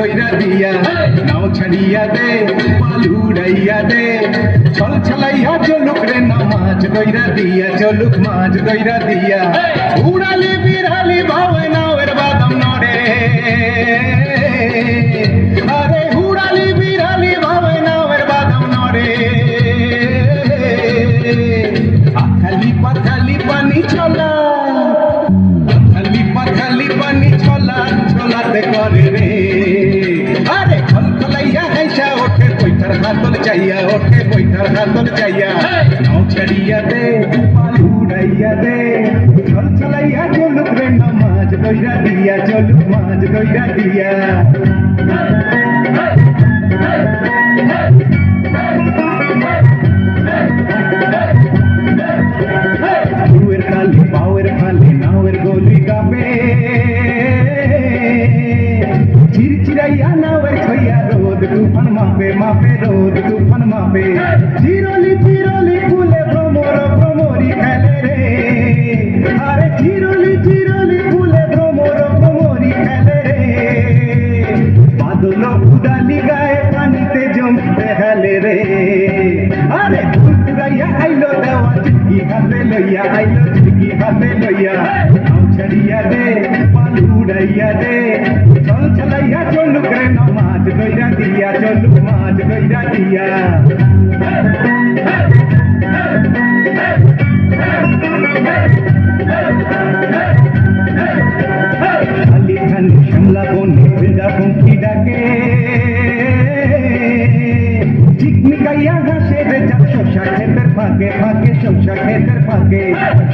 দইরা দিয়া নাও ছাড়িয়া দে পাল উড়াইয়া দে চল চলাইয়া চলুক রে না মাছ দইরা দিয়া চলুক মাছ দইরা দিয়া উড়ালি বিড়ালি ভাবে নাওয়ের বাদাম নড়ে আরে উড়ালি বিড়ালি ভাবে নাওয়ের বাদাম নড়ে আখালি পাখালি পানি চলা খালি পানি ছলা ছলাতে করে রে আরে খলখলাইয়া হাইসা ওঠে বৈঠার হাতল চাইয়া ওঠে বৈঠার হাতল চাইয়া নাও ছাড়িয়া দে পাল উড়াইয়া দে ছল ছলাইয়া চলুক রে না মাছ দইরা দিয়া চলুক মাছ দইরা দিয়া দুয়ের কালি পাওয়ের খালি নাওয়ের গলি কাপে চিরচিরাইয়া নাওয়ের ছইয়া রোদ তুফান মাপে মাপে রোদ তুফান মাপে চিরলি চিরলি ফুলে ভ্রমর ভ্রমরি খেলে রে আরে চিরলি চিরলি ফুলে ভ্রমর ভ্রমরি খেলে রে বাদল উড়ালি গায়ে পানিতে জমতে হেলে রে আরে ঘুরাইয়া আইলো দেওয়া চিটকি হাতে লইয়া আইলো চিটকি হাতে লইয়া নাও ছাড়িয়া দে পাল উড়াইয়া দে চল চলাইয়া চলুক রে না মাছ দইরা দিয়া চলুক মাছ দইরা দিয়া খালি খানি শিমলা বনে ফিরদা ফুঙ্কি ডাকে চিকমিকাইয়া ঘাসে রে যাক শসা ক্ষেতের ফাঁকে ফাঁকে শসা ক্ষেতের ফাঁকে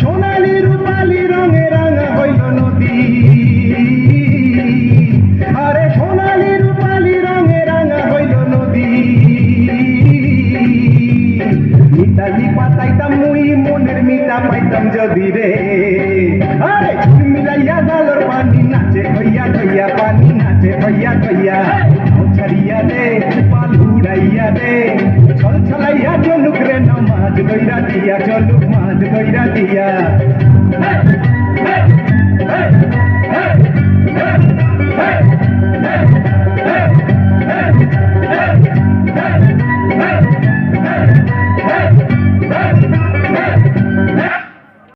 সোনালি রূপালি রঙে রাঙা হইল নদী আরে সোনালি রূপালি রঙে রাঙা হইল নদী মিতালি পাতাইতাম মুই মনের মিতা পাইতাম যদি রে আরে মিলাইয়া জালর পানি নাচে হইয়া হইয়া পানি নাচে হইয়া হইয়া ছাড়িয়া দে পাল উড়াইয়া দে চল চলাইয়া চলুক রে না মাছ দইরা দিয়া চলুক মাছ দইরা দিয়া